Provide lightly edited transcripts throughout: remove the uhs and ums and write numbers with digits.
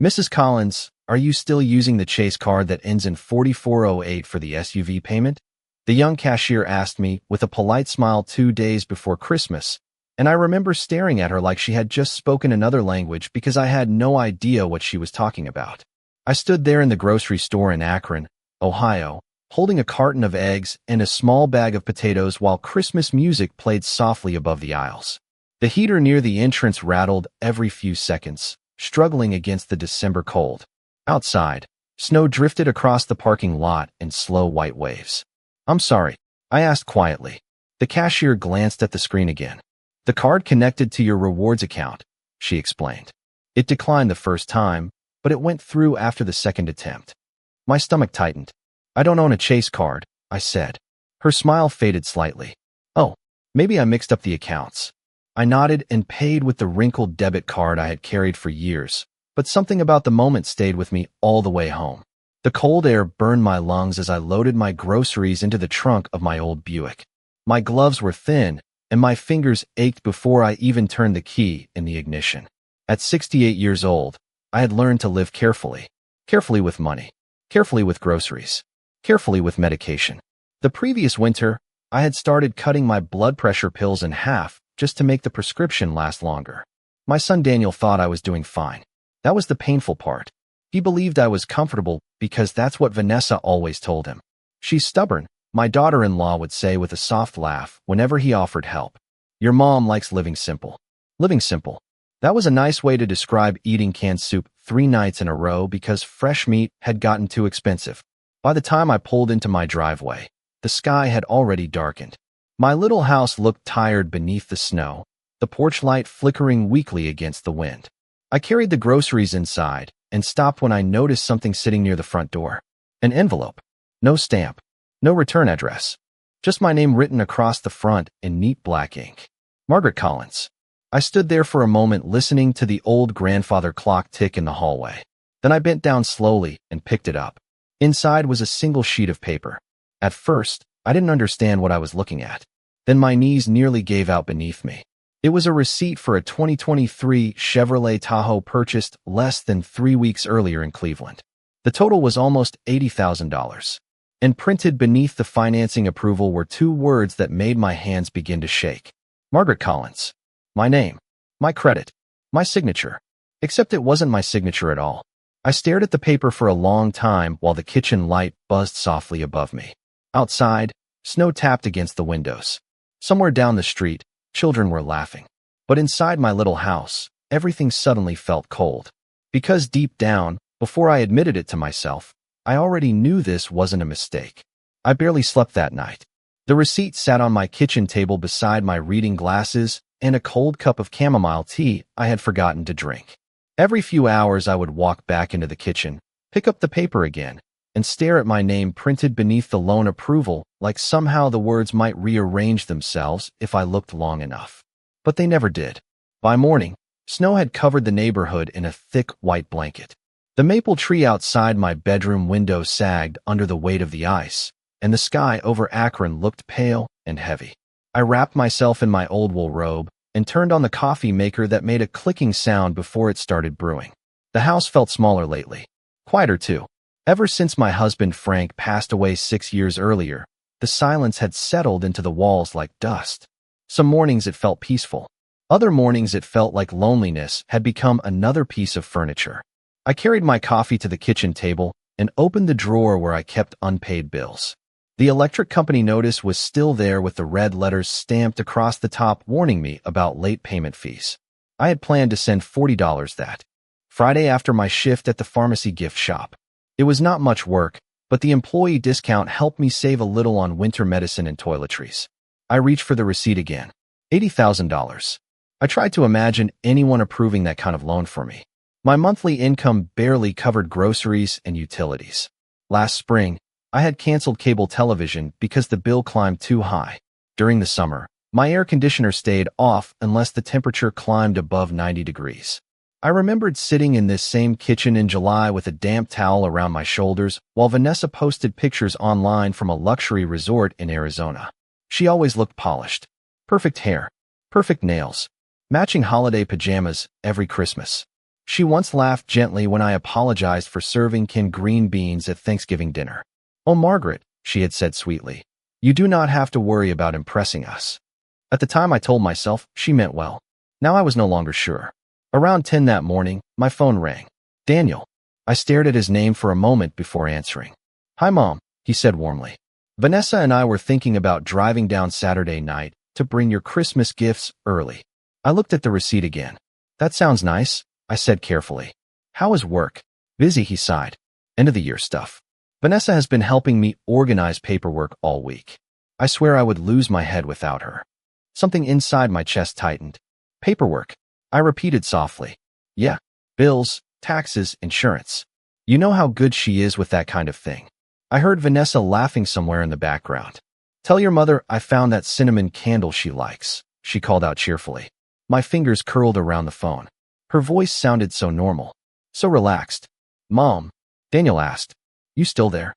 Mrs. Collins, are you still using the Chase card that ends in 4408 for the SUV payment? The young cashier asked me with a polite smile 2 days before Christmas, and I remember staring at her like she had just spoken another language because I had no idea what she was talking about. I stood there in the grocery store in Akron, Ohio, holding a carton of eggs and a small bag of potatoes while Christmas music played softly above the aisles. The heater near the entrance rattled every few seconds, struggling against the December cold. Outside, snow drifted across the parking lot in slow white waves. "I'm sorry," I asked quietly. The cashier glanced at the screen again. "The card connected to your rewards account," she explained. "It declined the first time, but it went through after the second attempt." My stomach tightened. "I don't own a Chase card," I said. Her smile faded slightly. "Oh, maybe I mixed up the accounts." I nodded and paid with the wrinkled debit card I had carried for years, but something about the moment stayed with me all the way home. The cold air burned my lungs as I loaded my groceries into the trunk of my old Buick. My gloves were thin, and my fingers ached before I even turned the key in the ignition. At 68 years old, I had learned to live carefully. Carefully with money. Carefully with groceries. Carefully with medication. The previous winter, I had started cutting my blood pressure pills in half just to make the prescription last longer. My son Daniel thought I was doing fine. That was the painful part. He believed I was comfortable because that's what Vanessa always told him. "She's stubborn," my daughter-in-law would say with a soft laugh whenever he offered help. "Your mom likes living simple." Living simple. That was a nice way to describe eating canned soup 3 nights in a row because fresh meat had gotten too expensive. By the time I pulled into my driveway, the sky had already darkened. My little house looked tired beneath the snow, the porch light flickering weakly against the wind. I carried the groceries inside and stopped when I noticed something sitting near the front door. An envelope. No stamp. No return address. Just my name written across the front in neat black ink. Margaret Collins. I stood there for a moment listening to the old grandfather clock tick in the hallway. Then I bent down slowly and picked it up. Inside was a single sheet of paper. At first, I didn't understand what I was looking at. Then my knees nearly gave out beneath me. It was a receipt for a 2023 Chevrolet Tahoe purchased less than 3 weeks earlier in Cleveland. The total was almost $80,000. And printed beneath the financing approval were 2 words that made my hands begin to shake. Margaret Collins. My name. My credit. My signature. Except it wasn't my signature at all. I stared at the paper for a long time while the kitchen light buzzed softly above me. Outside, snow tapped against the windows. Somewhere down the street, children were laughing. But inside my little house, everything suddenly felt cold. Because deep down, before I admitted it to myself, I already knew this wasn't a mistake. I barely slept that night. The receipt sat on my kitchen table beside my reading glasses and a cold cup of chamomile tea I had forgotten to drink. Every few hours I would walk back into the kitchen, pick up the paper again, and stare at my name printed beneath the loan approval like somehow the words might rearrange themselves if I looked long enough. But they never did. By morning, snow had covered the neighborhood in a thick white blanket. The maple tree outside my bedroom window sagged under the weight of the ice, and the sky over Akron looked pale and heavy. I wrapped myself in my old wool robe and turned on the coffee maker that made a clicking sound before it started brewing. The house felt smaller lately. Quieter too. Ever since my husband Frank passed away 6 years earlier, the silence had settled into the walls like dust. Some mornings it felt peaceful. Other mornings it felt like loneliness had become another piece of furniture. I carried my coffee to the kitchen table and opened the drawer where I kept unpaid bills. The electric company notice was still there with the red letters stamped across the top warning me about late payment fees. I had planned to send $40 that Friday after my shift at the pharmacy gift shop. It was not much work, but the employee discount helped me save a little on winter medicine and toiletries. I reached for the receipt again. $80,000. I tried to imagine anyone approving that kind of loan for me. My monthly income barely covered groceries and utilities. Last spring, I had canceled cable television because the bill climbed too high. During the summer, my air conditioner stayed off unless the temperature climbed above 90 degrees. I remembered sitting in this same kitchen in July with a damp towel around my shoulders while Vanessa posted pictures online from a luxury resort in Arizona. She always looked polished. Perfect hair, perfect nails, matching holiday pajamas every Christmas. She once laughed gently when I apologized for serving canned green beans at Thanksgiving dinner. "Oh, Margaret," she had said sweetly, "you do not have to worry about impressing us." At the time I told myself she meant well. Now I was no longer sure. Around 10 that morning, my phone rang. Daniel. I stared at his name for a moment before answering. "Hi, Mom," he said warmly. "Vanessa and I were thinking about driving down Saturday night to bring your Christmas gifts early." I looked at the receipt again. "That sounds nice," I said carefully. "How is work?" "Busy," he sighed. "End of the year stuff. Vanessa has been helping me organize paperwork all week. I swear I would lose my head without her." Something inside my chest tightened. "Paperwork," I repeated softly. "Yeah, bills, taxes, insurance. You know how good she is with that kind of thing." I heard Vanessa laughing somewhere in the background. "Tell your mother I found that cinnamon candle she likes," she called out cheerfully. My fingers curled around the phone. Her voice sounded so normal, so relaxed. "Mom," Daniel asked, "you still there?"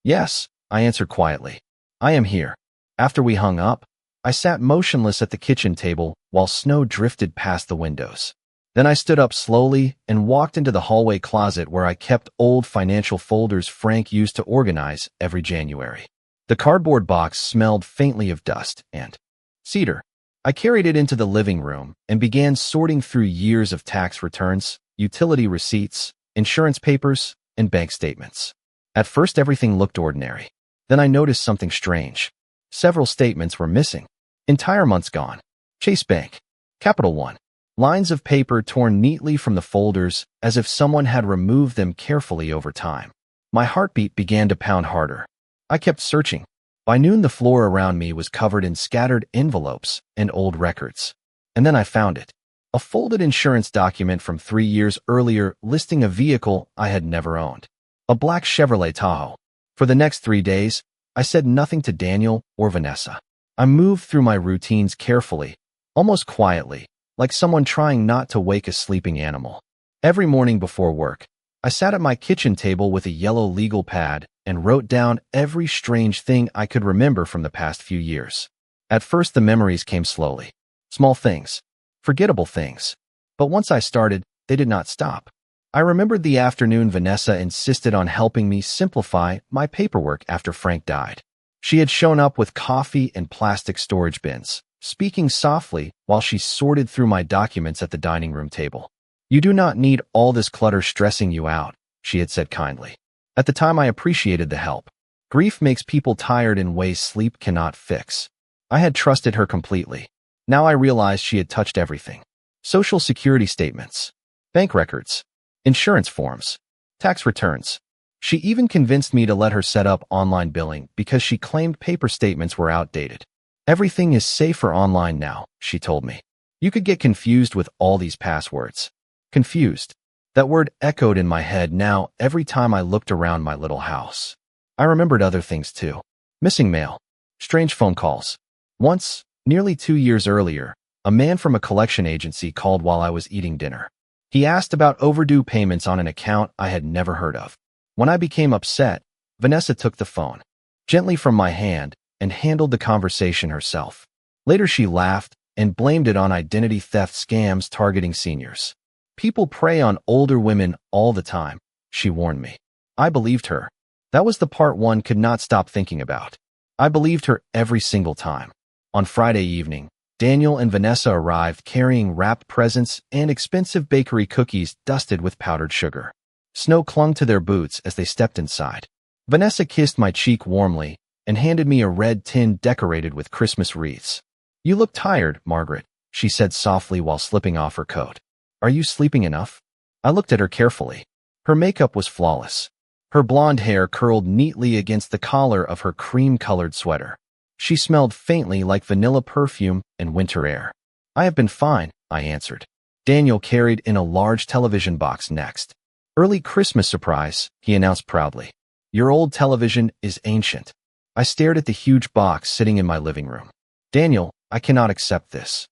"Yes," I answered quietly. "I am here." After we hung up, I sat motionless at the kitchen table while snow drifted past the windows. Then I stood up slowly and walked into the hallway closet where I kept old financial folders Frank used to organize every January. The cardboard box smelled faintly of dust and cedar. I carried it into the living room and began sorting through years of tax returns, utility receipts, insurance papers, and bank statements. At first, everything looked ordinary. Then I noticed something strange. Several statements were missing. Entire months gone. Chase Bank. Capital One. Lines of paper torn neatly from the folders as if someone had removed them carefully over time. My heartbeat began to pound harder. I kept searching. By noon, the floor around me was covered in scattered envelopes and old records. And then I found it. A folded insurance document from 3 years earlier listing a vehicle I had never owned. A black Chevrolet Tahoe. For the next 3 days, I said nothing to Daniel or Vanessa. I moved through my routines carefully, almost quietly, like someone trying not to wake a sleeping animal. Every morning before work, I sat at my kitchen table with a yellow legal pad and wrote down every strange thing I could remember from the past few years. At first, the memories came slowly. Small things, forgettable things. But once I started, they did not stop. I remembered the afternoon Vanessa insisted on helping me simplify my paperwork after Frank died. She had shown up with coffee and plastic storage bins, speaking softly while she sorted through my documents at the dining room table. "You do not need all this clutter stressing you out," she had said kindly. At the time, I appreciated the help. Grief makes people tired in ways sleep cannot fix. I had trusted her completely. Now I realized she had touched everything. Social Security statements, bank records, insurance forms, tax returns. She even convinced me to let her set up online billing because she claimed paper statements were outdated. "Everything is safer online now," she told me. "You could get confused with all these passwords." Confused. That word echoed in my head now every time I looked around my little house. I remembered other things too. Missing mail. Strange phone calls. Once, nearly 2 years earlier, a man from a collection agency called while I was eating dinner. He asked about overdue payments on an account I had never heard of. When I became upset, Vanessa took the phone, gently from my hand, and handled the conversation herself. Later she laughed and blamed it on identity theft scams targeting seniors. "People prey on older women all the time," she warned me. I believed her. That was the part one could not stop thinking about. I believed her every single time. On Friday evening, Daniel and Vanessa arrived carrying wrapped presents and expensive bakery cookies dusted with powdered sugar. Snow clung to their boots as they stepped inside. Vanessa kissed my cheek warmly and handed me a red tin decorated with Christmas wreaths. "You look tired, Margaret," she said softly while slipping off her coat. "Are you sleeping enough?" I looked at her carefully. Her makeup was flawless. Her blonde hair curled neatly against the collar of her cream-colored sweater. She smelled faintly like vanilla perfume and winter air. "I have been fine," I answered. Daniel carried in a large television box next. "Early Christmas surprise," he announced proudly. "Your old television is ancient." I stared at the huge box sitting in my living room. "Daniel, I cannot accept this."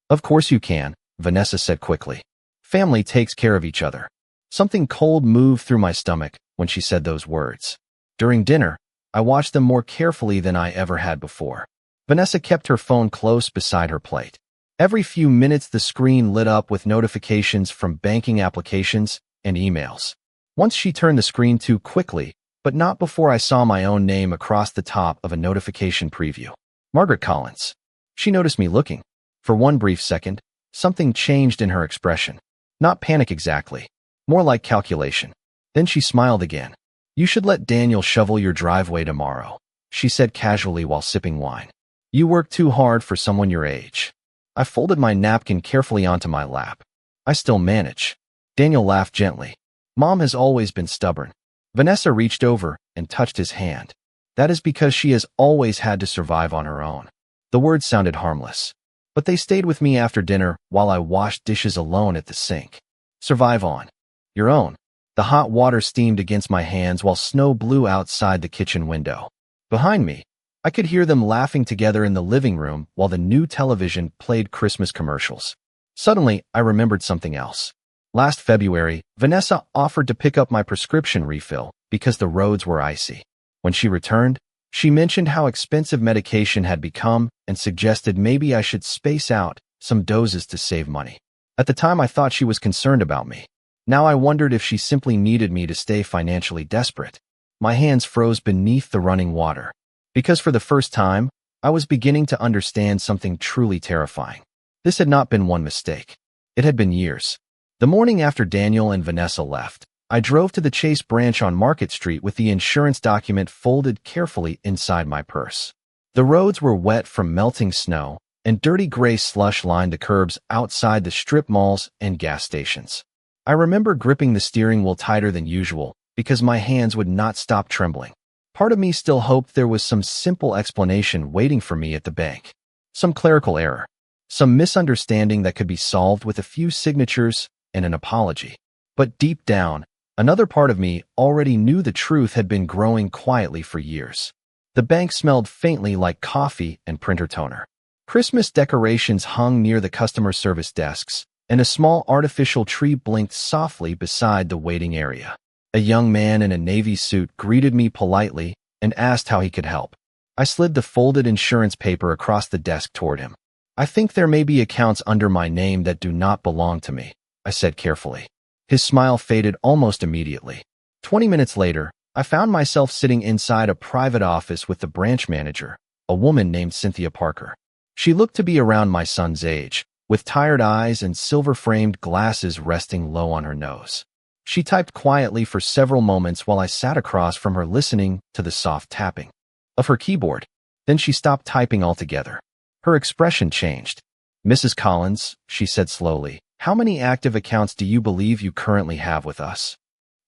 "Of course you can," Vanessa said quickly. "Family takes care of each other." Something cold moved through my stomach when she said those words. During dinner, I watched them more carefully than I ever had before. Vanessa kept her phone close beside her plate. Every few minutes, the screen lit up with notifications from banking applications and emails. Once she turned the screen too quickly, but not before I saw my own name across the top of a notification preview. Margaret Collins. She noticed me looking. For one brief second, something changed in her expression. Not panic exactly, more like calculation. Then she smiled again. You should let Daniel shovel your driveway tomorrow, she said casually while sipping wine. You work too hard for someone your age. I folded my napkin carefully onto my lap. I still manage. Daniel laughed gently. Mom has always been stubborn. Vanessa reached over and touched his hand. That is because she has always had to survive on her own. The words sounded harmless, but they stayed with me after dinner while I washed dishes alone at the sink. Survive on your own. The hot water steamed against my hands while snow blew outside the kitchen window. Behind me, I could hear them laughing together in the living room while the new television played Christmas commercials. Suddenly, I remembered something else. Last February, Vanessa offered to pick up my prescription refill because the roads were icy. When she returned, she mentioned how expensive medication had become and suggested maybe I should space out some doses to save money. At the time, I thought she was concerned about me. Now I wondered if she simply needed me to stay financially desperate. My hands froze beneath the running water. Because for the first time, I was beginning to understand something truly terrifying. This had not been one mistake. It had been years. The morning after Daniel and Vanessa left, I drove to the Chase branch on Market Street with the insurance document folded carefully inside my purse. The roads were wet from melting snow, and dirty gray slush lined the curbs outside the strip malls and gas stations. I remember gripping the steering wheel tighter than usual because my hands would not stop trembling. Part of me still hoped there was some simple explanation waiting for me at the bank. Some clerical error. Some misunderstanding that could be solved with a few signatures and an apology. But deep down, another part of me already knew the truth had been growing quietly for years. The bank smelled faintly like coffee and printer toner. Christmas decorations hung near the customer service desks, and a small artificial tree blinked softly beside the waiting area. A young man in a navy suit greeted me politely and asked how he could help. I slid the folded insurance paper across the desk toward him. I think there may be accounts under my name that do not belong to me, I said carefully. His smile faded almost immediately. 20 minutes later, I found myself sitting inside a private office with the branch manager, a woman named Cynthia Parker. She looked to be around my son's age, with tired eyes and silver-framed glasses resting low on her nose. She typed quietly for several moments while I sat across from her listening to the soft tapping of her keyboard. Then she stopped typing altogether. Her expression changed. Mrs. Collins, she said slowly, how many active accounts do you believe you currently have with us?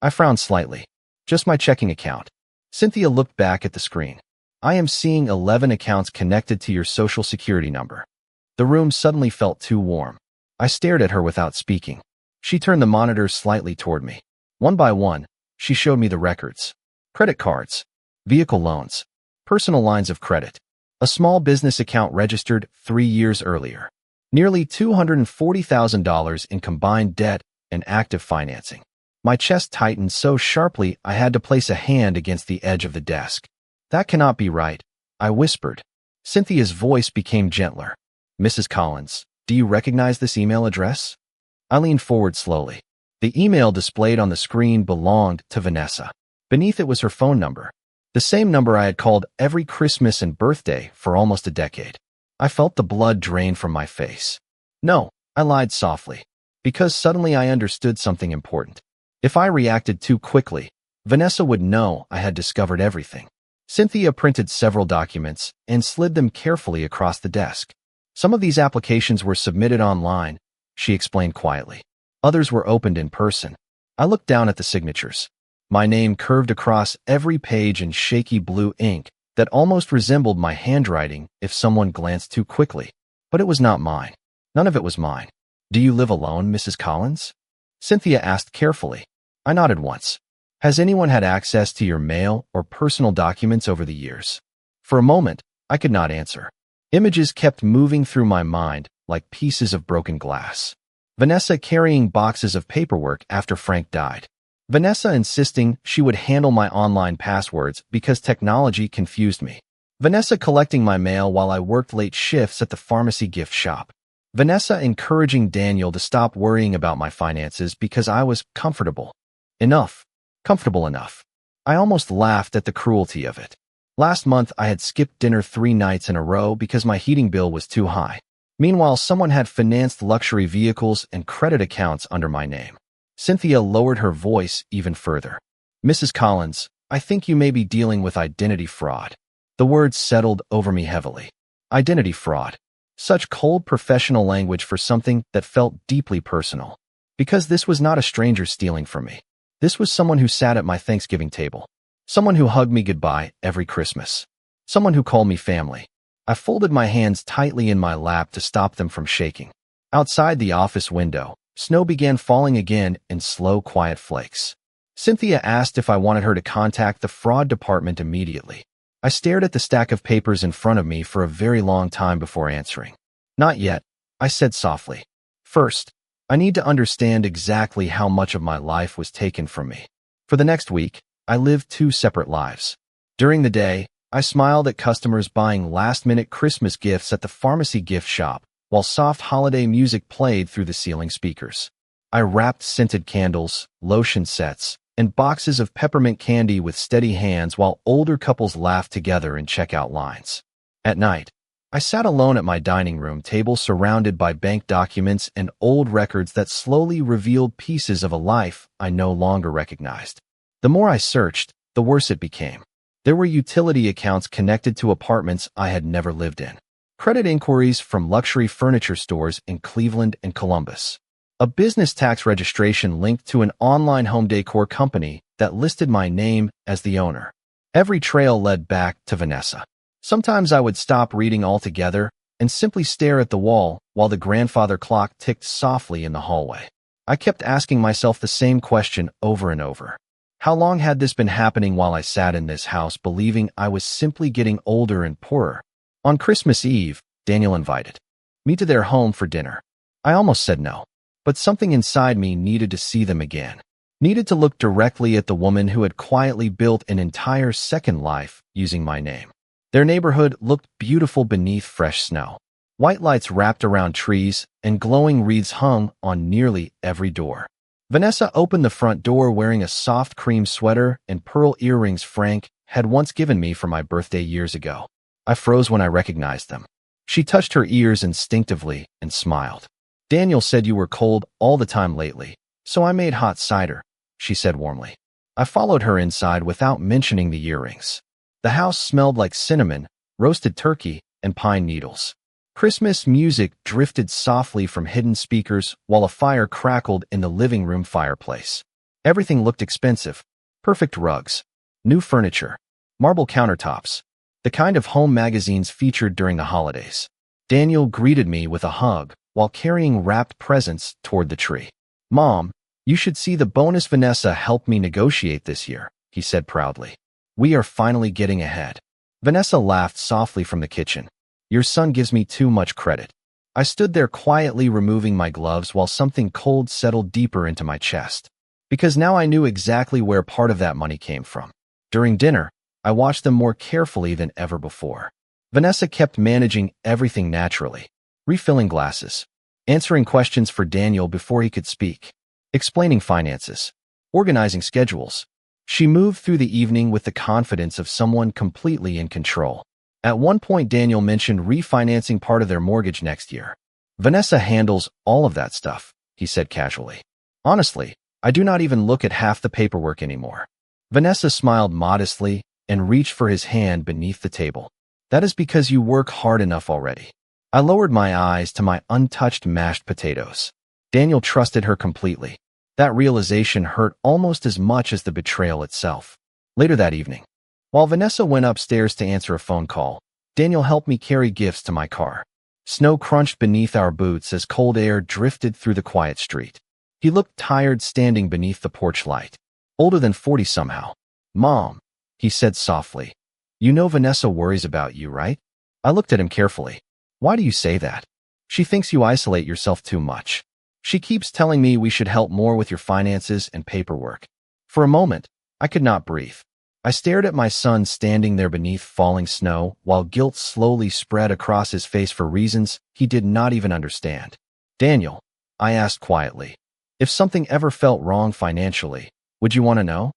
I frowned slightly. Just my checking account. Cynthia looked back at the screen. I am seeing 11 accounts connected to your social security number. The room suddenly felt too warm. I stared at her without speaking. She turned the monitor slightly toward me. One by one, she showed me the records. Credit cards, vehicle loans, personal lines of credit, a small business account registered 3 years earlier, nearly $240,000 in combined debt and active financing. My chest tightened so sharply I had to place a hand against the edge of the desk. That cannot be right, I whispered. Cynthia's voice became gentler. Mrs. Collins, do you recognize this email address? I leaned forward slowly. The email displayed on the screen belonged to Vanessa. Beneath it was her phone number, the same number I had called every Christmas and birthday for almost a decade. I felt the blood drain from my face. No, I lied softly, because suddenly I understood something important. If I reacted too quickly, Vanessa would know I had discovered everything. Cynthia printed several documents and slid them carefully across the desk. Some of these applications were submitted online, she explained quietly. Others were opened in person. I looked down at the signatures. My name curved across every page in shaky blue ink that almost resembled my handwriting if someone glanced too quickly. But it was not mine. None of it was mine. Do you live alone, Mrs. Collins? Cynthia asked carefully. I nodded once. Has anyone had access to your mail or personal documents over the years? For a moment, I could not answer. Images kept moving through my mind like pieces of broken glass. Vanessa carrying boxes of paperwork after Frank died. Vanessa insisting she would handle my online passwords because technology confused me. Vanessa collecting my mail while I worked late shifts at the pharmacy gift shop. Vanessa encouraging Daniel to stop worrying about my finances because I was enough, comfortable enough. I almost laughed at the cruelty of it. Last month, I had skipped dinner 3 nights in a row because my heating bill was too high. Meanwhile, someone had financed luxury vehicles and credit accounts under my name. Cynthia lowered her voice even further. Mrs. Collins, I think you may be dealing with identity fraud. The words settled over me heavily. Identity fraud. Such cold professional language for something that felt deeply personal. Because this was not a stranger stealing from me. This was someone who sat at my Thanksgiving table. Someone who hugged me goodbye every Christmas. Someone who called me family. I folded my hands tightly in my lap to stop them from shaking. Outside the office window, snow began falling again in slow, quiet flakes. Cynthia asked if I wanted her to contact the fraud department immediately. I stared at the stack of papers in front of me for a very long time before answering. Not yet, I said softly. First, I need to understand exactly how much of my life was taken from me. For the next week, I lived 2 separate lives. During the day, I smiled at customers buying last-minute Christmas gifts at the pharmacy gift shop, while soft holiday music played through the ceiling speakers. I wrapped scented candles, lotion sets, and boxes of peppermint candy with steady hands while older couples laughed together in checkout lines. At night, I sat alone at my dining room table surrounded by bank documents and old records that slowly revealed pieces of a life I no longer recognized. The more I searched, the worse it became. There were utility accounts connected to apartments I had never lived in. Credit inquiries from luxury furniture stores in Cleveland and Columbus. A business tax registration linked to an online home decor company that listed my name as the owner. Every trail led back to Vanessa. Sometimes I would stop reading altogether and simply stare at the wall while the grandfather clock ticked softly in the hallway. I kept asking myself the same question over and over. How long had this been happening while I sat in this house believing I was simply getting older and poorer? On Christmas Eve, Daniel invited me to their home for dinner. I almost said no, but something inside me needed to see them again. Needed to look directly at the woman who had quietly built an entire second life using my name. Their neighborhood looked beautiful beneath fresh snow. White lights wrapped around trees and glowing wreaths hung on nearly every door. Vanessa opened the front door wearing a soft cream sweater and pearl earrings Frank had once given me for my birthday years ago. I froze when I recognized them. She touched her ears instinctively and smiled. Daniel said you were cold all the time lately, so I made hot cider, she said warmly. I followed her inside without mentioning the earrings. The house smelled like cinnamon, roasted turkey, and pine needles. Christmas music drifted softly from hidden speakers while a fire crackled in the living room fireplace. Everything looked expensive. Perfect rugs, new furniture, marble countertops, the kind of home magazines featured during the holidays. Daniel greeted me with a hug while carrying wrapped presents toward the tree. Mom, you should see the bonus Vanessa helped me negotiate this year, he said proudly. We are finally getting ahead. Vanessa laughed softly from the kitchen. Your son gives me too much credit. I stood there quietly removing my gloves while something cold settled deeper into my chest. Because now I knew exactly where part of that money came from. During dinner, I watched them more carefully than ever before. Vanessa kept managing everything naturally, refilling glasses, answering questions for Daniel before he could speak, explaining finances, organizing schedules. She moved through the evening with the confidence of someone completely in control. At one point, Daniel mentioned refinancing part of their mortgage next year. Vanessa handles all of that stuff, he said casually. Honestly, I do not even look at half the paperwork anymore. Vanessa smiled modestly and reached for his hand beneath the table. That is because you work hard enough already. I lowered my eyes to my untouched mashed potatoes. Daniel trusted her completely. That realization hurt almost as much as the betrayal itself. Later that evening, while Vanessa went upstairs to answer a phone call, Daniel helped me carry gifts to my car. Snow crunched beneath our boots as cold air drifted through the quiet street. He looked tired standing beneath the porch light. Older than 40 somehow. Mom, he said softly. You know Vanessa worries about you, right? I looked at him carefully. Why do you say that? She thinks you isolate yourself too much. She keeps telling me we should help more with your finances and paperwork. For a moment, I could not breathe. I stared at my son standing there beneath falling snow, while guilt slowly spread across his face for reasons he did not even understand. Daniel, I asked quietly, if something ever felt wrong financially, would you want to know?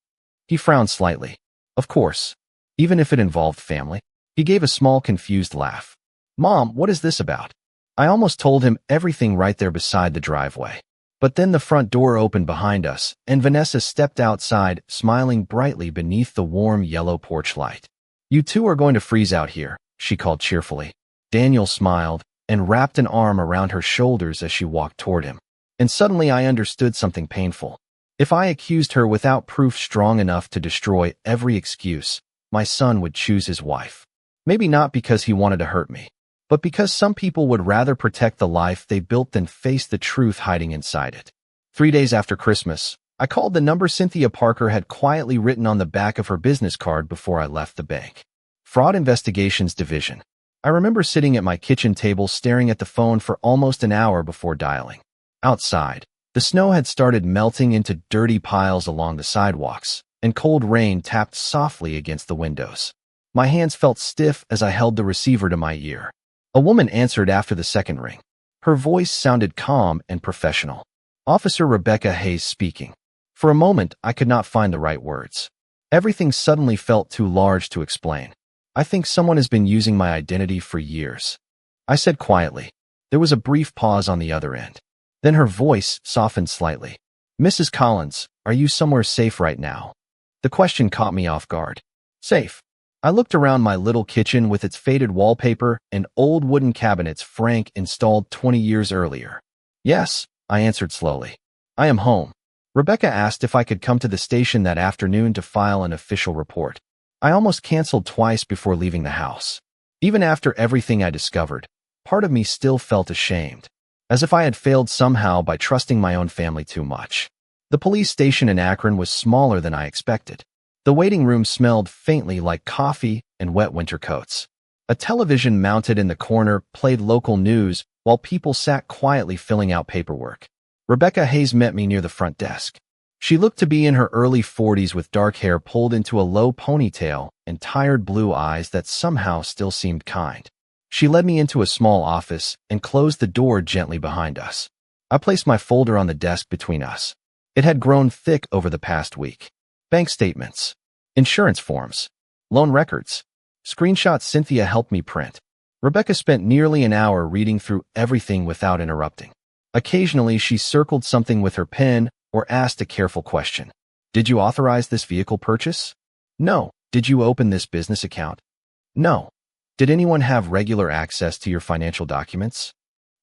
He frowned slightly. Of course, even if it involved family. He gave a small, confused laugh. Mom, what is this about? I almost told him everything right there beside the driveway. But then the front door opened behind us, and Vanessa stepped outside, smiling brightly beneath the warm yellow porch light. You two are going to freeze out here, she called cheerfully. Daniel smiled and wrapped an arm around her shoulders as she walked toward him. And suddenly I understood something painful. If I accused her without proof strong enough to destroy every excuse, my son would choose his wife. Maybe not because he wanted to hurt me, but because some people would rather protect the life they built than face the truth hiding inside it. 3 days after Christmas, I called the number Cynthia Parker had quietly written on the back of her business card before I left the bank. Fraud Investigations Division. I remember sitting at my kitchen table staring at the phone for almost an hour before dialing. Outside, the snow had started melting into dirty piles along the sidewalks, and cold rain tapped softly against the windows. My hands felt stiff as I held the receiver to my ear. A woman answered after the second ring. Her voice sounded calm and professional. Officer Rebecca Hayes speaking. For a moment, I could not find the right words. Everything suddenly felt too large to explain. I think someone has been using my identity for years. I said quietly. There was a brief pause on the other end. Then her voice softened slightly. Mrs. Collins, are you somewhere safe right now? The question caught me off guard. Safe. I looked around my little kitchen with its faded wallpaper and old wooden cabinets Frank installed 20 years earlier. Yes, I answered slowly. I am home. Rebecca asked if I could come to the station that afternoon to file an official report. I almost canceled twice before leaving the house. Even after everything I discovered, part of me still felt ashamed, as if I had failed somehow by trusting my own family too much. The police station in Akron was smaller than I expected. The waiting room smelled faintly like coffee and wet winter coats. A television mounted in the corner played local news while people sat quietly filling out paperwork. Rebecca Hayes met me near the front desk. She looked to be in her early 40s with dark hair pulled into a low ponytail and tired blue eyes that somehow still seemed kind. She led me into a small office and closed the door gently behind us. I placed my folder on the desk between us. It had grown thick over the past week. Bank statements, insurance forms, loan records, screenshots Cynthia helped me print. Rebecca spent nearly an hour reading through everything without interrupting. Occasionally, she circled something with her pen or asked a careful question. Did you authorize this vehicle purchase? No. Did you open this business account? No. Did anyone have regular access to your financial documents?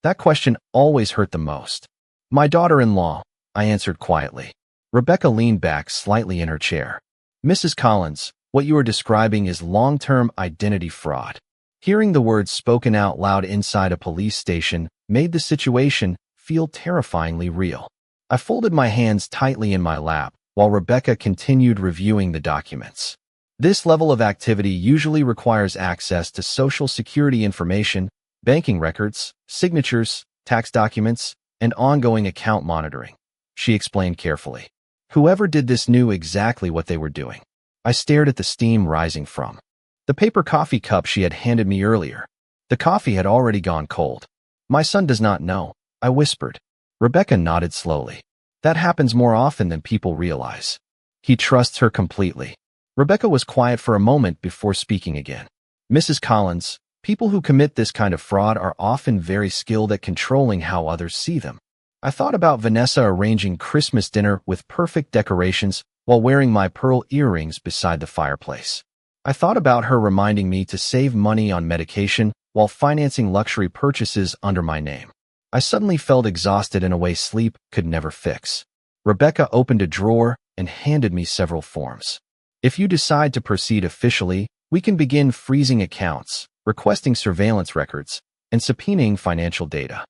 That question always hurt the most. My daughter-in-law, I answered quietly. Rebecca leaned back slightly in her chair. Mrs. Collins, what you are describing is long-term identity fraud. Hearing the words spoken out loud inside a police station made the situation feel terrifyingly real. I folded my hands tightly in my lap while Rebecca continued reviewing the documents. This level of activity usually requires access to Social Security information, banking records, signatures, tax documents, and ongoing account monitoring, she explained carefully. Whoever did this knew exactly what they were doing. I stared at the steam rising from the paper coffee cup she had handed me earlier. The coffee had already gone cold. My son does not know, I whispered. Rebecca nodded slowly. That happens more often than people realize. He trusts her completely. Rebecca was quiet for a moment before speaking again. Mrs. Collins, people who commit this kind of fraud are often very skilled at controlling how others see them. I thought about Vanessa arranging Christmas dinner with perfect decorations while wearing my pearl earrings beside the fireplace. I thought about her reminding me to save money on medication while financing luxury purchases under my name. I suddenly felt exhausted in a way sleep could never fix. Rebecca opened a drawer and handed me several forms. If you decide to proceed officially, we can begin freezing accounts, requesting surveillance records, and subpoenaing financial data.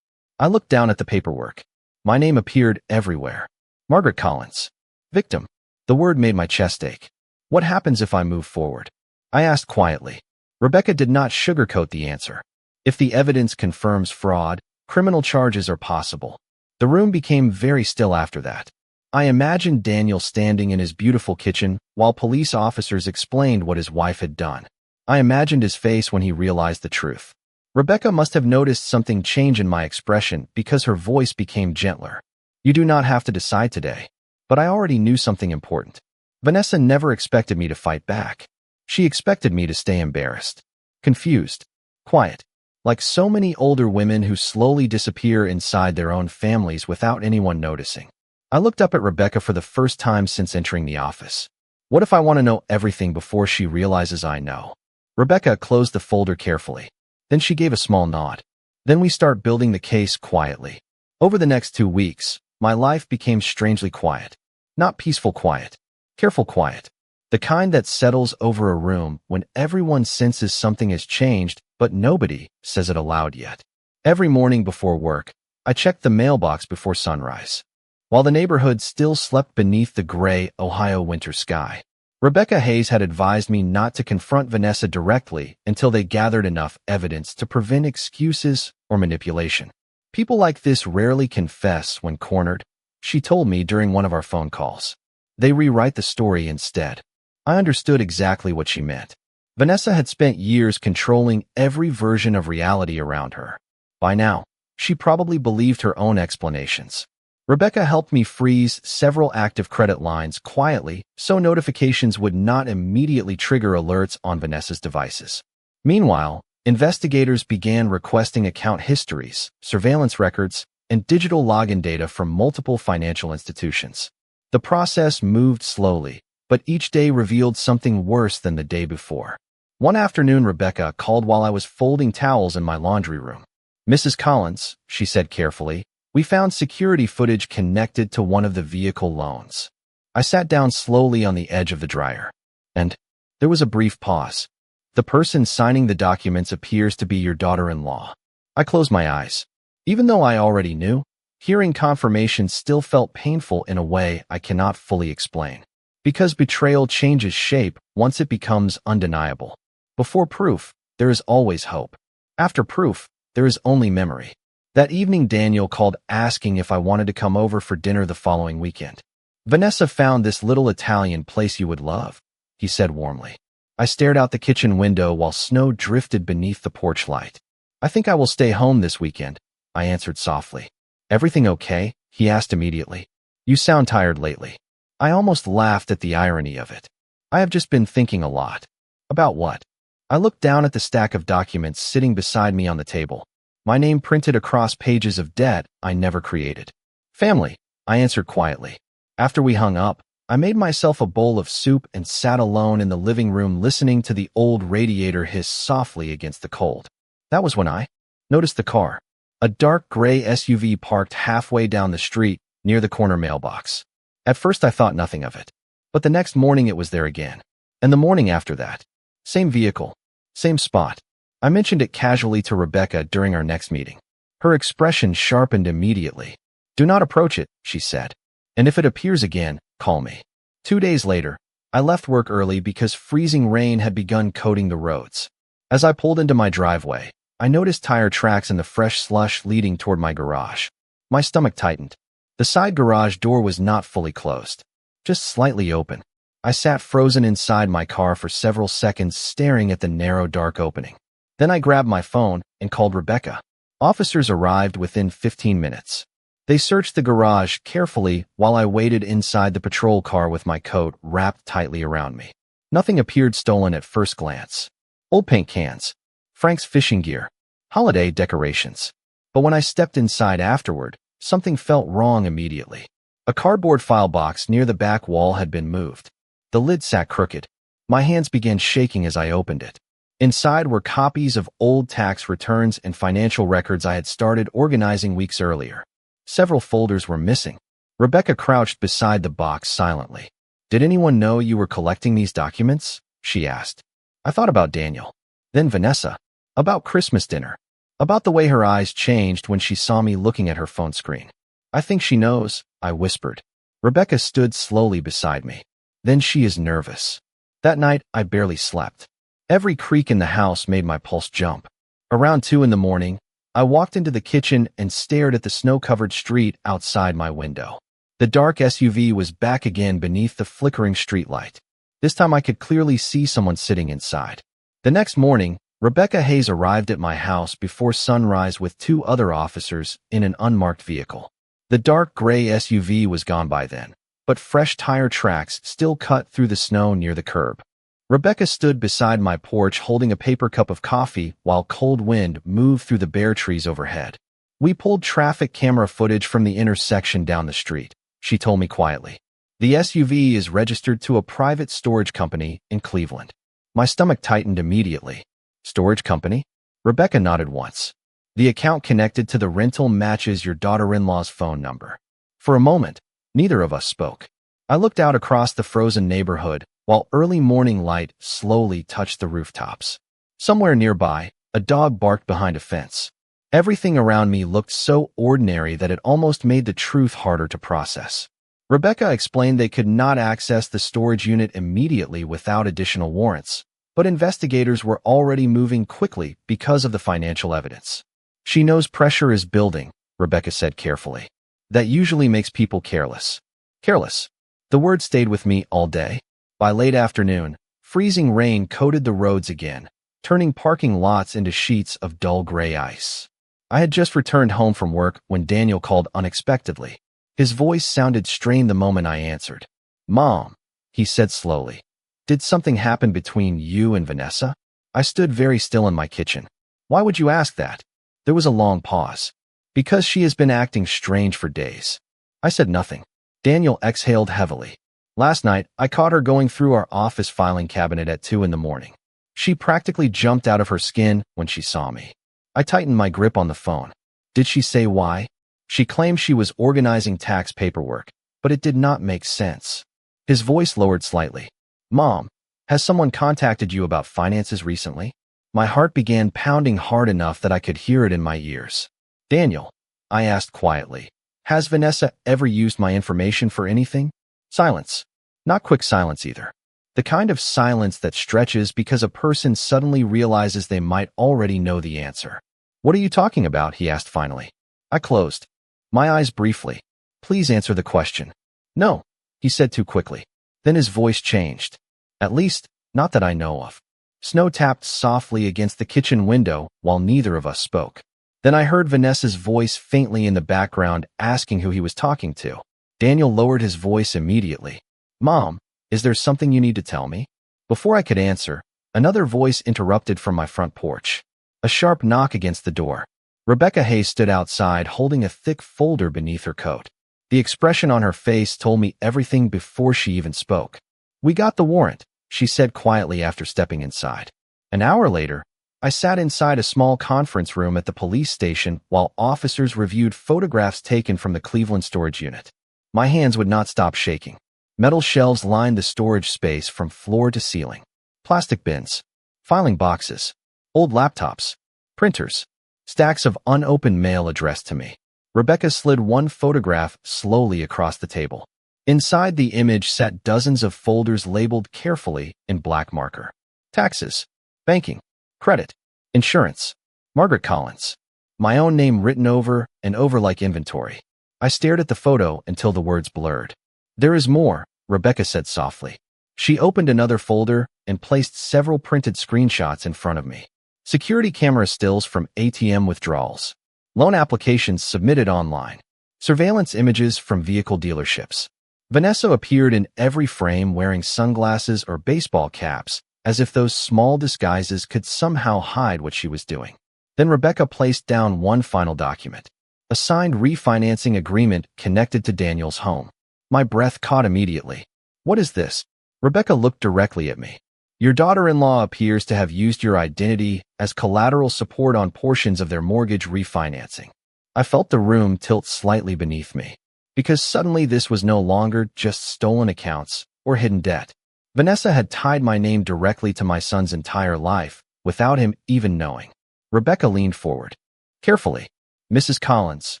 I looked down at the paperwork. My name appeared everywhere. Margaret Collins. Victim. The word made my chest ache. What happens if I move forward? I asked quietly. Rebecca did not sugarcoat the answer. If the evidence confirms fraud, criminal charges are possible. The room became very still after that. I imagined Daniel standing in his beautiful kitchen while police officers explained what his wife had done. I imagined his face when he realized the truth. Rebecca must have noticed something change in my expression because her voice became gentler. You do not have to decide today. But I already knew something important. Vanessa never expected me to fight back. She expected me to stay embarrassed, confused, quiet, like so many older women who slowly disappear inside their own families without anyone noticing. I looked up at Rebecca for the first time since entering the office. What if I want to know everything before she realizes I know? Rebecca closed the folder carefully. Then she gave a small nod. Then we start building the case quietly. Over the next 2 weeks, my life became strangely quiet. Not peaceful quiet, careful quiet. The kind that settles over a room when everyone senses something has changed, but nobody says it aloud yet. Every morning before work, I checked the mailbox before sunrise. While the neighborhood still slept beneath the gray Ohio winter sky, Rebecca Hayes had advised me not to confront Vanessa directly until they gathered enough evidence to prevent excuses or manipulation. People like this rarely confess when cornered, she told me during one of our phone calls. They rewrite the story instead. I understood exactly what she meant. Vanessa had spent years controlling every version of reality around her. By now, she probably believed her own explanations. Rebecca helped me freeze several active credit lines quietly so notifications would not immediately trigger alerts on Vanessa's devices. Meanwhile, investigators began requesting account histories, surveillance records, and digital login data from multiple financial institutions. The process moved slowly, but each day revealed something worse than the day before. One afternoon, Rebecca called while I was folding towels in my laundry room. "Mrs. Collins," she said carefully, "we found security footage connected to one of the vehicle loans." I sat down slowly on the edge of the dryer. And there was a brief pause. "The person signing the documents appears to be your daughter-in-law." I closed my eyes. Even though I already knew, hearing confirmation still felt painful in a way I cannot fully explain. Because betrayal changes shape once it becomes undeniable. Before proof, there is always hope. After proof, there is only memory. That evening, Daniel called asking if I wanted to come over for dinner the following weekend. "Vanessa found this little Italian place you would love," he said warmly. I stared out the kitchen window while snow drifted beneath the porch light. "I think I will stay home this weekend," I answered softly. "Everything okay?" he asked immediately. "You sound tired lately." I almost laughed at the irony of it. "I have just been thinking a lot." "About what?" I looked down at the stack of documents sitting beside me on the table. My name printed across pages of debt I never created. "Family," I answered quietly. After we hung up, I made myself a bowl of soup and sat alone in the living room listening to the old radiator hiss softly against the cold. That was when I noticed the car. A dark gray SUV parked halfway down the street near the corner mailbox. At first I thought nothing of it. But the next morning it was there again. And the morning after that. Same vehicle. Same spot. I mentioned it casually to Rebecca during our next meeting. Her expression sharpened immediately. "Do not approach it," she said. "And if it appears again, call me." 2 days later, I left work early because freezing rain had begun coating the roads. As I pulled into my driveway, I noticed tire tracks in the fresh slush leading toward my garage. My stomach tightened. The side garage door was not fully closed, just slightly open. I sat frozen inside my car for several seconds staring at the narrow, dark opening. Then I grabbed my phone and called Rebecca. Officers arrived within 15 minutes. They searched the garage carefully while I waited inside the patrol car with my coat wrapped tightly around me. Nothing appeared stolen at first glance. Old paint cans, Frank's fishing gear, holiday decorations. But when I stepped inside afterward, something felt wrong immediately. A cardboard file box near the back wall had been moved. The lid sat crooked. My hands began shaking as I opened it. Inside were copies of old tax returns and financial records I had started organizing weeks earlier. Several folders were missing. Rebecca crouched beside the box silently. "Did anyone know you were collecting these documents?" she asked. I thought about Daniel. Then Vanessa. About Christmas dinner. About the way her eyes changed when she saw me looking at her phone screen. "I think she knows," I whispered. Rebecca stood slowly beside me. "Then she is nervous." That night, I barely slept. Every creak in the house made my pulse jump. Around 2 in the morning, I walked into the kitchen and stared at the snow-covered street outside my window. The dark SUV was back again beneath the flickering streetlight. This time I could clearly see someone sitting inside. The next morning, Rebecca Hayes arrived at my house before sunrise with two other officers in an unmarked vehicle. The dark gray SUV was gone by then, but fresh tire tracks still cut through the snow near the curb. Rebecca stood beside my porch holding a paper cup of coffee while cold wind moved through the bare trees overhead. We pulled traffic camera footage from the intersection down the street, she told me quietly. The SUV is registered to a private storage company in Cleveland. My stomach tightened immediately. Storage company? Rebecca nodded once. The account connected to the rental matches your daughter-in-law's phone number. For a moment, neither of us spoke. I looked out across the frozen neighborhood while early morning light slowly touched the rooftops. Somewhere nearby, a dog barked behind a fence. Everything around me looked so ordinary that it almost made the truth harder to process. Rebecca explained they could not access the storage unit immediately without additional warrants, but investigators were already moving quickly because of the financial evidence. She knows pressure is building, Rebecca said carefully. That usually makes people careless. Careless. The word stayed with me all day. By late afternoon, freezing rain coated the roads again, turning parking lots into sheets of dull gray ice. I had just returned home from work when Daniel called unexpectedly. His voice sounded strained the moment I answered. "Mom," he said slowly. "Did something happen between you and Vanessa?" I stood very still in my kitchen. "Why would you ask that?" There was a long pause. "Because she has been acting strange for days." I said nothing. Daniel exhaled heavily. "Last night, I caught her going through our office filing cabinet at 2 in the morning. She practically jumped out of her skin when she saw me." I tightened my grip on the phone. "Did she say why?" "She claimed she was organizing tax paperwork, but it did not make sense." His voice lowered slightly. "Mom, has someone contacted you about finances recently?" My heart began pounding hard enough that I could hear it in my ears. "Daniel," I asked quietly, "has Vanessa ever used my information for anything?" Silence. Not quick silence either. The kind of silence that stretches because a person suddenly realizes they might already know the answer. "What are you talking about?" he asked finally. I closed my eyes briefly. "Please answer the question." "No," he said too quickly. Then his voice changed. "At least, not that I know of." Snow tapped softly against the kitchen window while neither of us spoke. Then I heard Vanessa's voice faintly in the background asking who he was talking to. Daniel lowered his voice immediately. "Mom, is there something you need to tell me?" Before I could answer, another voice interrupted from my front porch. A sharp knock against the door. Rebecca Hayes stood outside holding a thick folder beneath her coat. The expression on her face told me everything before she even spoke. "We got the warrant," she said quietly after stepping inside. An hour later, I sat inside a small conference room at the police station while officers reviewed photographs taken from the Cleveland storage unit. My hands would not stop shaking. Metal shelves lined the storage space from floor to ceiling. Plastic bins, filing boxes, old laptops, printers, stacks of unopened mail addressed to me. Rebecca slid one photograph slowly across the table. Inside the image sat dozens of folders labeled carefully in black marker. Taxes, banking, credit, insurance, Margaret Collins. My own name written over and over like inventory. I stared at the photo until the words blurred. "There is more," Rebecca said softly. She opened another folder and placed several printed screenshots in front of me. Security camera stills from ATM withdrawals. Loan applications submitted online. Surveillance images from vehicle dealerships. Vanessa appeared in every frame wearing sunglasses or baseball caps, as if those small disguises could somehow hide what she was doing. Then Rebecca placed down one final document. A signed refinancing agreement connected to Daniel's home. My breath caught immediately. "What is this?" Rebecca looked directly at me. "Your daughter-in-law appears to have used your identity as collateral support on portions of their mortgage refinancing." I felt the room tilt slightly beneath me, because suddenly this was no longer just stolen accounts or hidden debt. Vanessa had tied my name directly to my son's entire life, without him even knowing. Rebecca leaned forward. "Carefully, Mrs. Collins,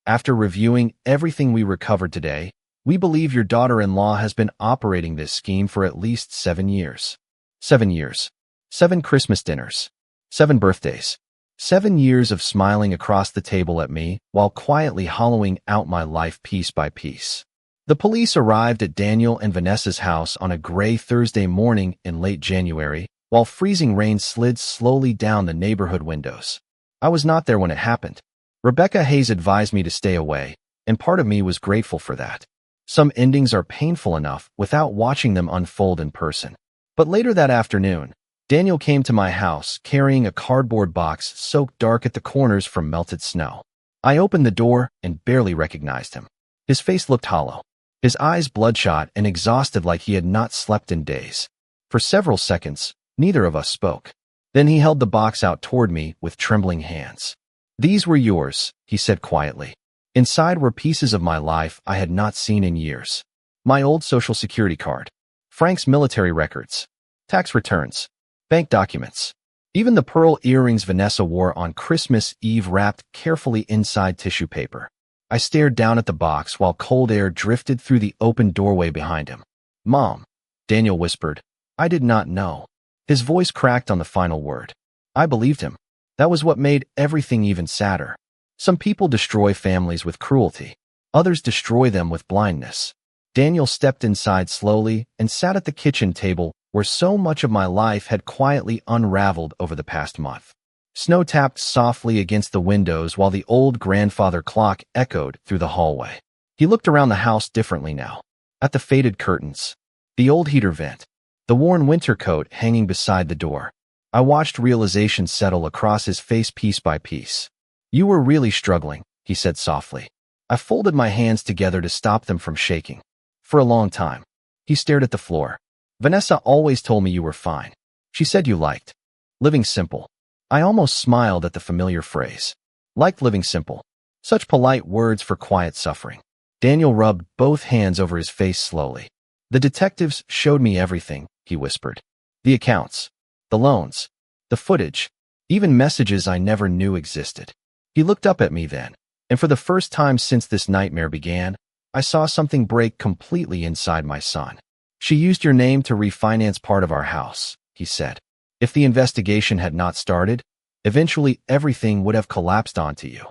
after reviewing everything we recovered today, we believe your daughter-in-law has been operating this scheme for at least 7 years. 7 years. 7 Christmas dinners. 7 birthdays. 7 years of smiling across the table at me while quietly hollowing out my life piece by piece. The police arrived at Daniel and Vanessa's house on a gray Thursday morning in late January, while freezing rain slid slowly down the neighborhood windows. I was not there when it happened. Rebecca Hayes advised me to stay away, and part of me was grateful for that. Some endings are painful enough without watching them unfold in person. But later that afternoon, Daniel came to my house carrying a cardboard box soaked dark at the corners from melted snow. I opened the door and barely recognized him. His face looked hollow, his eyes bloodshot and exhausted like he had not slept in days. For several seconds, neither of us spoke. Then he held the box out toward me with trembling hands. "These were yours," he said quietly. Inside were pieces of my life I had not seen in years. My old Social Security card, Frank's military records, tax returns, bank documents, even the pearl earrings Vanessa wore on Christmas Eve wrapped carefully inside tissue paper. I stared down at the box while cold air drifted through the open doorway behind him. "Mom," Daniel whispered. "I did not know." His voice cracked on the final word. I believed him. That was what made everything even sadder. Some people destroy families with cruelty. Others destroy them with blindness. Daniel stepped inside slowly and sat at the kitchen table where so much of my life had quietly unraveled over the past month. Snow tapped softly against the windows while the old grandfather clock echoed through the hallway. He looked around the house differently now. At the faded curtains, the old heater vent, the worn winter coat hanging beside the door. I watched realization settle across his face piece by piece. "You were really struggling," he said softly. I folded my hands together to stop them from shaking. "For a long time." He stared at the floor. "Vanessa always told me you were fine. She said you liked living simple." I almost smiled at the familiar phrase. Liked living simple. Such polite words for quiet suffering. Daniel rubbed both hands over his face slowly. "The detectives showed me everything," he whispered. "The accounts, the loans, the footage, even messages I never knew existed." He looked up at me then, and for the first time since this nightmare began, I saw something break completely inside my son. "She used your name to refinance part of our house," he said. "If the investigation had not started, eventually everything would have collapsed onto you."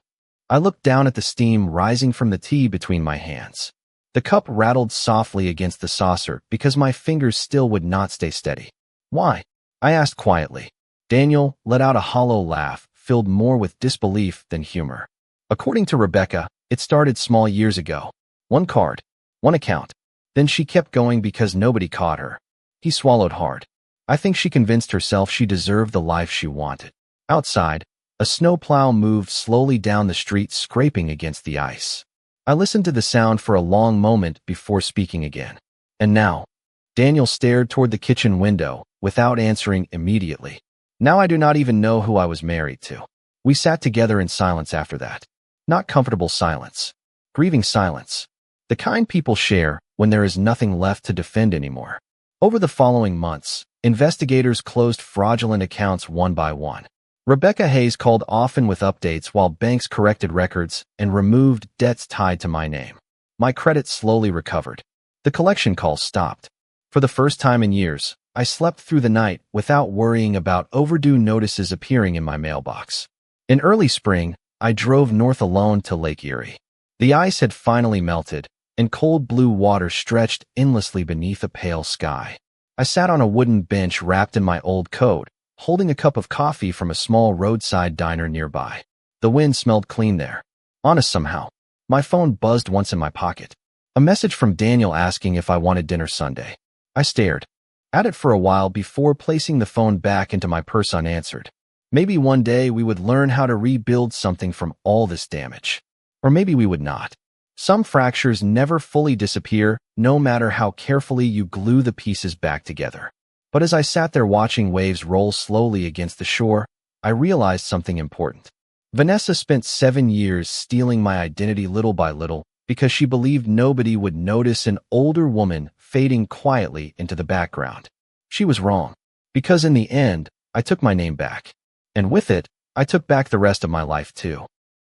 I looked down at the steam rising from the tea between my hands. The cup rattled softly against the saucer because my fingers still would not stay steady. "Why?" I asked quietly. Daniel let out a hollow laugh, filled more with disbelief than humor. "According to Rebecca, it started small years ago. One card, one account. Then she kept going because nobody caught her." He swallowed hard. "I think she convinced herself she deserved the life she wanted." Outside, a snowplow moved slowly down the street, scraping against the ice. I listened to the sound for a long moment before speaking again. "And now?" Daniel stared toward the kitchen window without answering immediately. "Now I do not even know who I was married to." We sat together in silence after that. Not comfortable silence. Grieving silence. The kind people share when there is nothing left to defend anymore. Over the following months, investigators closed fraudulent accounts one by one. Rebecca Hayes called often with updates while banks corrected records and removed debts tied to my name. My credit slowly recovered. The collection calls stopped. For the first time in years, I slept through the night without worrying about overdue notices appearing in my mailbox. In early spring, I drove north alone to Lake Erie. The ice had finally melted, and cold blue water stretched endlessly beneath a pale sky. I sat on a wooden bench wrapped in my old coat, holding a cup of coffee from a small roadside diner nearby. The wind smelled clean there. Honest somehow. My phone buzzed once in my pocket. A message from Daniel asking if I wanted dinner Sunday. I stared at it for a while before placing the phone back into my purse unanswered. Maybe one day we would learn how to rebuild something from all this damage. Or maybe we would not. Some fractures never fully disappear, no matter how carefully you glue the pieces back together. But as I sat there watching waves roll slowly against the shore, I realized something important. Vanessa spent 7 years stealing my identity little by little because she believed nobody would notice an older woman fading quietly into the background. She was wrong, because in the end, I took my name back. And with it, I took back the rest of my life too.